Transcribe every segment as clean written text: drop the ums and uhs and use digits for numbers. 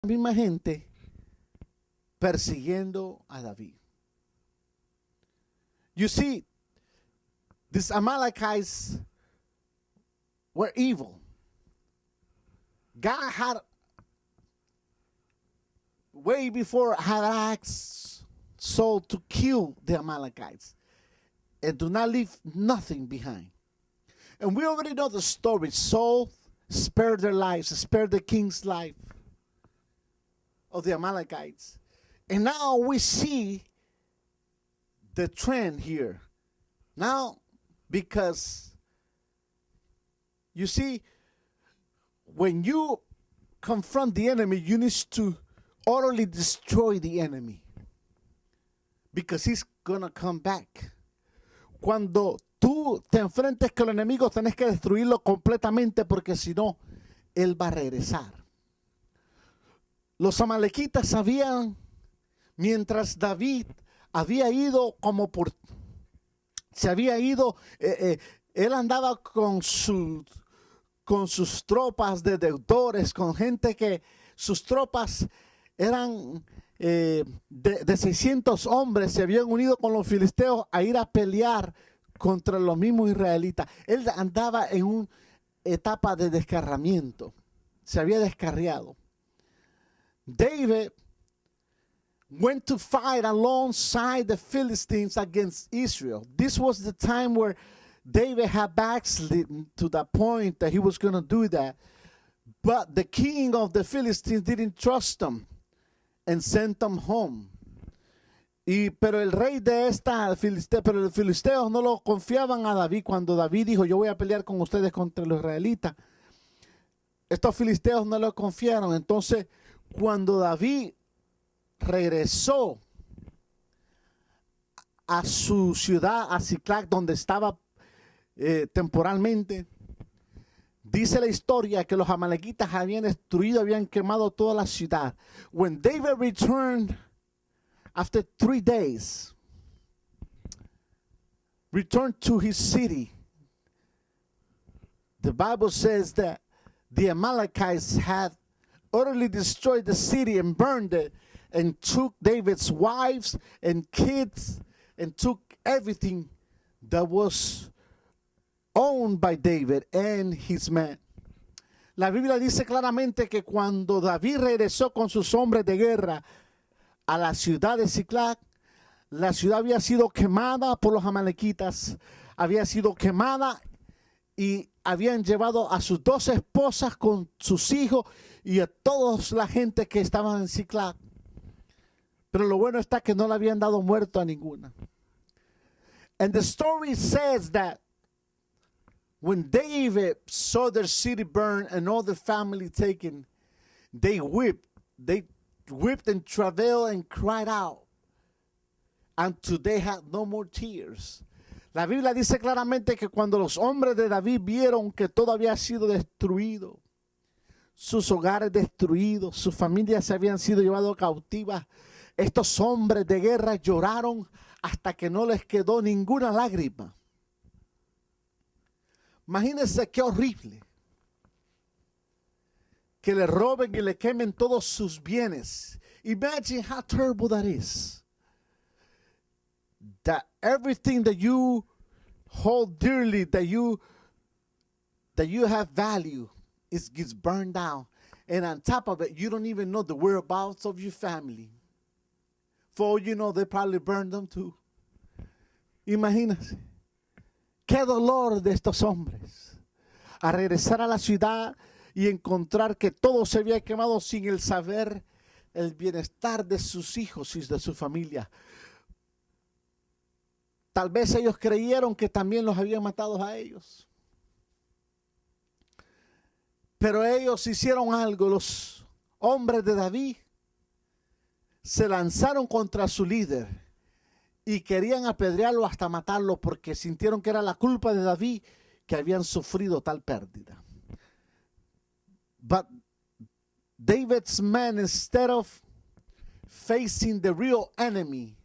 misma gente persiguiendo a David. You see, these Amalekites were evil. God had, way before, had asked Saul to kill the Amalekites and do not leave nothing behind. And we already know the story. Saul spared their lives, spared the king's life of the Amalekites. And now we see the trend here. Now, because you see, when you confront the enemy, you need to utterly destroy the enemy, because he's gonna come back. Cuando tú te enfrentes con el enemigo, tenés que destruirlo completamente, porque si no, él va a regresar. Los amalequitas sabían, mientras David había ido se había ido, él andaba con sus tropas de deudores, con gente que sus tropas eran de 600 hombres, se habían unido con los filisteos a ir a pelear contra los mismos israelitas. Él andaba en una etapa de descarriamiento, se había descarriado. David went to fight alongside the Philistines against Israel. This was the time where David had backslidden to the point that he was going to do that. But the king of the Philistines didn't trust him and sent them home. Pero el rey de pero los filisteos no lo confiaban a David. Cuando David dijo, yo voy a pelear con ustedes contra los israelitas, estos filisteos no lo confiaron. Entonces, cuando David regresó a su ciudad, a Ziklag, donde estaba temporalmente, dice la historia que los amalequitas habían destruido, habían quemado toda la ciudad. When David returned after 3 days, returned to his city, the Bible says that the Amalekites had utterly destroyed the city and burned it, and took David's wives and kids, and took everything that was owned by David and his men. La Biblia dice claramente que cuando David regresó con sus hombres de guerra a la ciudad de Ziklag, la ciudad había sido quemada por los amalequitas, había sido quemada, y habían llevado a sus 2 esposas con sus hijos y a toda la gente que estaba en Ziklag. Pero lo bueno está que no le habían dado muerto a ninguna. And the story says that when David saw their city burn and all the family taken, they wept and travailed and cried out until they had no more tears. La Biblia dice claramente que cuando los hombres de David vieron que todo había sido destruido, sus hogares destruidos, sus familias se habían sido llevadas cautivas, estos hombres de guerra lloraron hasta que no les quedó ninguna lágrima. Imagínense qué horrible que le roben y le quemen todos sus bienes. Imagine how terrible that is. That everything that you hold dearly, that you have value, gets burned down. And on top of it, you don't even know the whereabouts of your family. For all you know, they probably burned them too. Imagínense. Qué dolor de estos hombres. A regresar a la ciudad y encontrar que todo se había quemado sin el saber el bienestar de sus hijos y de su familia. Tal vez ellos creyeron que también los habían matado a ellos. Pero ellos hicieron algo. Los hombres de David se lanzaron contra su líder y querían apedrearlo hasta matarlo, porque sintieron que era la culpa de David que habían sufrido tal pérdida. But David's men, instead of facing the real enemy,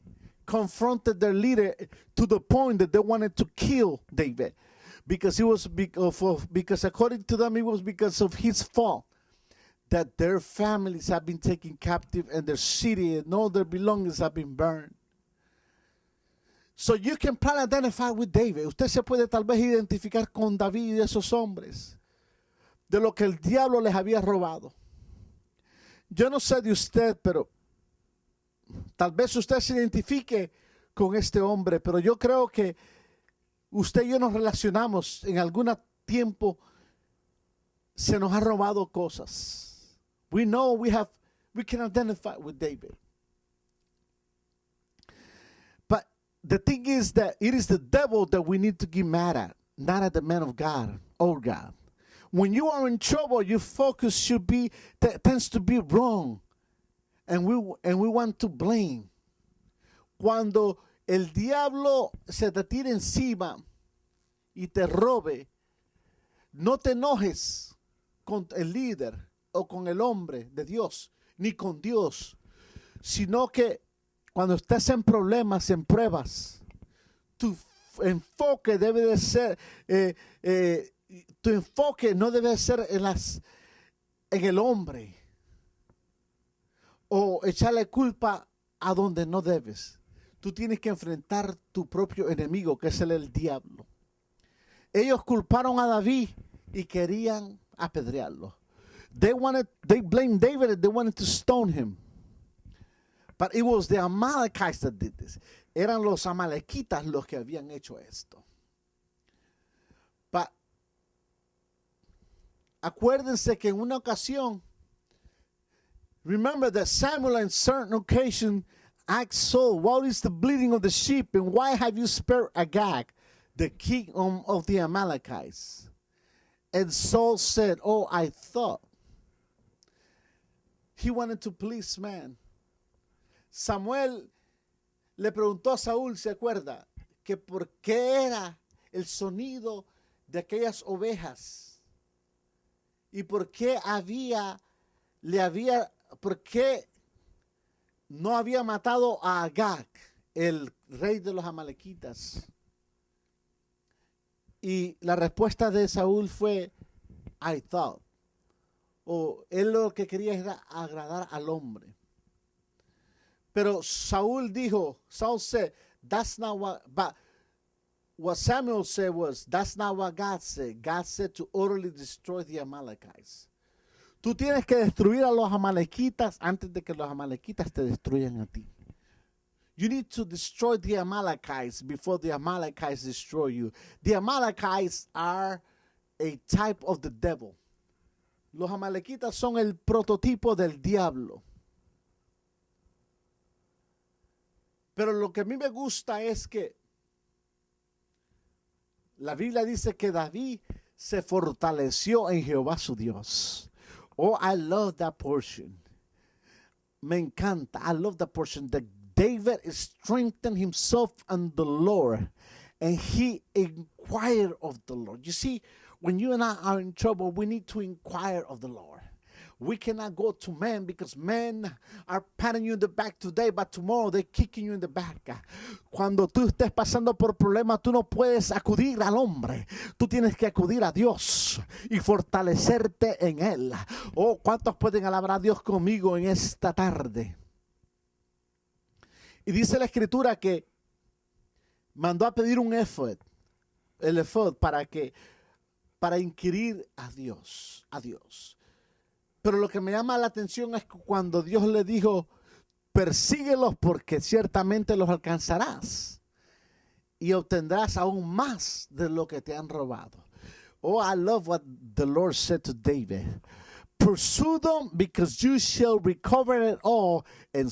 confronted their leader to the point that they wanted to kill David, because according to them, it was because of his fault that their families have been taken captive and their city and all their belongings have been burned. So you can probably identify with David. Usted se puede tal vez identificar con David y esos hombres de lo que el diablo les había robado. Yo no sé de usted, pero tal vez usted se identifique con este hombre, pero yo creo que usted y yo nos relacionamos en algún tiempo. Se nos ha robado cosas. We know we can identify with David. But the thing is that it is the devil that we need to get mad at, not at the man of God or God. When you are in trouble, your focus tends to be wrong. And we want to blame. Cuando el diablo se te tira encima y te robe, no te enojes con el líder o con el hombre de Dios, ni con Dios, sino que cuando estés en problemas, en pruebas, tu enfoque debe de ser, tu enfoque no debe ser en el hombre o echarle culpa a donde no debes. Tú tienes que enfrentar tu propio enemigo, que es el diablo. Ellos culparon a David y querían apedrearlo. They blamed David and they wanted to stone him. But it was the Amalekites that did this. Eran los amalequitas los que habían hecho esto. But acuérdense que en una ocasión, remember that Samuel on certain occasion asked Saul, what is the bleating of the sheep and why have you spared Agag, the king of the Amalekites? And Saul said, oh, I thought. He wanted to please man. Samuel le preguntó a Saúl, ¿se acuerda? Que por qué era el sonido de aquellas ovejas. Y por qué por qué no había matado a Agag, el rey de los amalequitas. Y la respuesta de Saúl fue, I thought. O él lo que quería era agradar al hombre. Pero Saul said, that's not what Samuel said was, that's not what God said. God said to utterly destroy the Amalekites. Tú tienes que destruir a los amalequitas antes de que los amalequitas te destruyan a ti. You need to destroy the Amalekites before the Amalekites destroy you. The Amalekites are a type of the devil. Los amalequitas son el prototipo del diablo. Pero lo que a mí me gusta es que la Biblia dice que David se fortaleció en Jehová su Dios. Oh, I love that portion. Me encanta. I love that portion. That David strengthened himself in the Lord, and he inquired of the Lord. You see, when you and I are in trouble, we need to inquire of the Lord. We cannot go to men because men are patting you in the back today, but tomorrow they're kicking you in the back. Cuando tú estés pasando por problemas, tú no puedes acudir al hombre. Tú tienes que acudir a Dios y fortalecerte en Él. Oh, ¿cuántos pueden alabar a Dios conmigo en esta tarde? Y dice la Escritura que mandó a pedir un ephod, el ephod, para inquirir a Dios. Pero lo que me llama la atención es que cuando Dios le dijo, persíguelos porque ciertamente los alcanzarás y obtendrás aún más de lo que te han robado. Oh, I love what the Lord said to David. Pursue them because you shall recover it all and